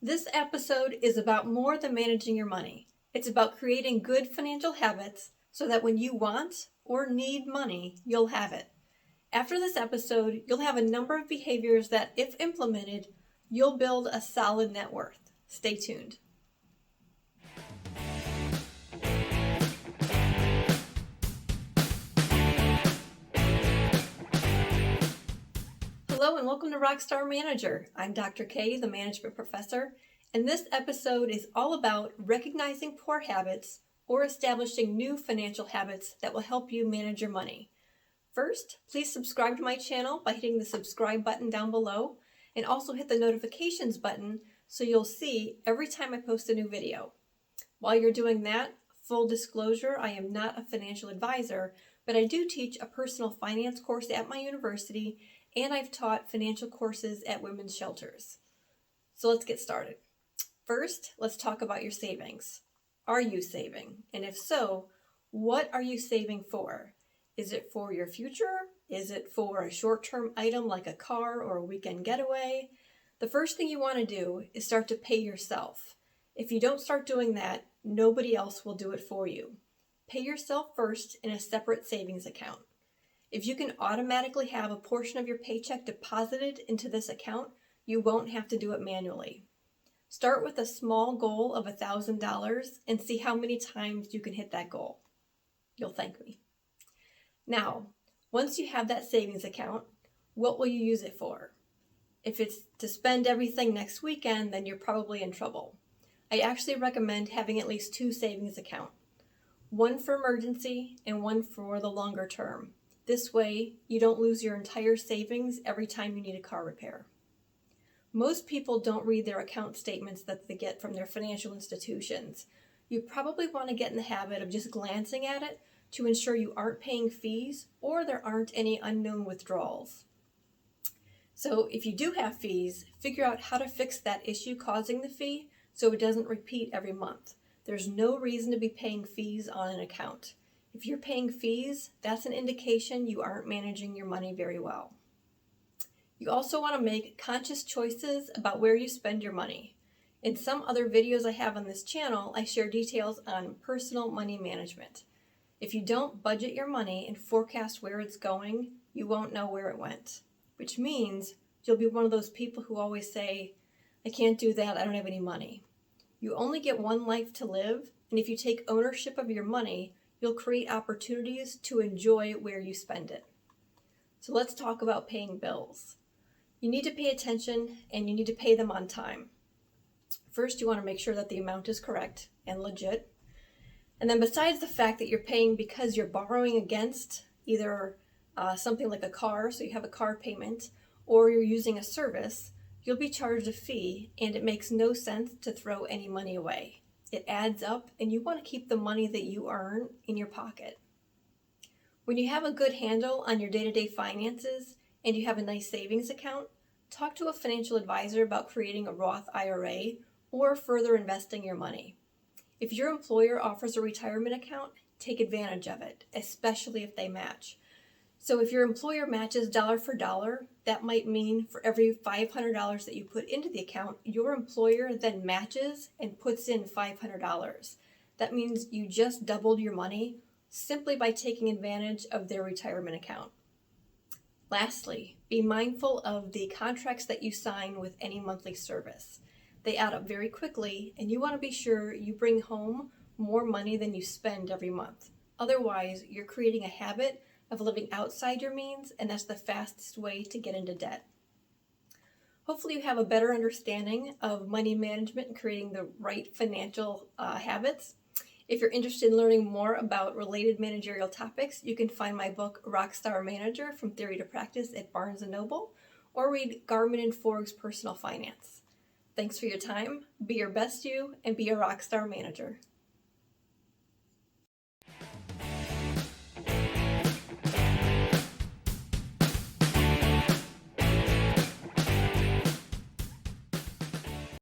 This episode is about more than managing your money. It's about creating good financial habits so that when you want or need money, you'll have it. After this episode, you'll have a number of behaviors that, if implemented, you'll build a solid net worth. Stay tuned. Hello and welcome to Rockstar Manager. I'm Dr. K, the management professor, and this episode is all about recognizing poor habits or establishing new financial habits that will help you manage your money. First, please subscribe to my channel by hitting the subscribe button down below, and also hit the notifications button so you'll see every time I post a new video. While you're doing that, full disclosure, I am not a financial advisor, but I do teach a personal finance course at my university, and I've taught financial courses at women's shelters. So let's get started. First, let's talk about your savings. Are you saving? And if so, what are you saving for? Is it for your future? Is it for a short-term item like a car or a weekend getaway? The first thing you want to do is start to pay yourself. If you don't start doing that, nobody else will do it for you. Pay yourself first in a separate savings account. If you can automatically have a portion of your paycheck deposited into this account, you won't have to do it manually. Start with a small goal of $1,000 and see how many times you can hit that goal. You'll thank me. Now, once you have that savings account, what will you use it for? If it's to spend everything next weekend, then you're probably in trouble. I actually recommend having at least two savings accounts, one for emergency and one for the longer term. This way, you don't lose your entire savings every time you need a car repair. Most people don't read their account statements that they get from their financial institutions. You probably want to get in the habit of just glancing at it to ensure you aren't paying fees or there aren't any unknown withdrawals. So if you do have fees, figure out how to fix that issue causing the fee so it doesn't repeat every month. There's no reason to be paying fees on an account. If you're paying fees, that's an indication you aren't managing your money very well. You also want to make conscious choices about where you spend your money. In some other videos I have on this channel, I share details on personal money management. If you don't budget your money and forecast where it's going, you won't know where it went, which means you'll be one of those people who always say, I can't do that, I don't have any money. You only get one life to live, and if you take ownership of your money, you'll create opportunities to enjoy where you spend it. So let's talk about paying bills. You need to pay attention and you need to pay them on time. First, you want to make sure that the amount is correct and legit. And then besides the fact that you're paying because you're borrowing against either something like a car, so you have a car payment, or you're using a service, you'll be charged a fee, and it makes no sense to throw any money away. It adds up, and you want to keep the money that you earn in your pocket. When you have a good handle on your day-to-day finances and you have a nice savings account, talk to a financial advisor about creating a Roth IRA or further investing your money. If your employer offers a retirement account, take advantage of it, especially if they match. So if your employer matches dollar for dollar, that might mean for every $500 that you put into the account, your employer then matches and puts in $500. That means you just doubled your money simply by taking advantage of their retirement account. Lastly, be mindful of the contracts that you sign with any monthly service. They add up very quickly, and you want to be sure you bring home more money than you spend every month. Otherwise, you're creating a habit of living outside your means, and that's the fastest way to get into debt. Hopefully you have a better understanding of money management and creating the right financial habits. If you're interested in learning more about related managerial topics, you can find my book, Rockstar Manager, From Theory to Practice at Barnes & Noble, or read Garmin and Forg's Personal Finance. Thanks for your time, be your best you, and be a rockstar manager.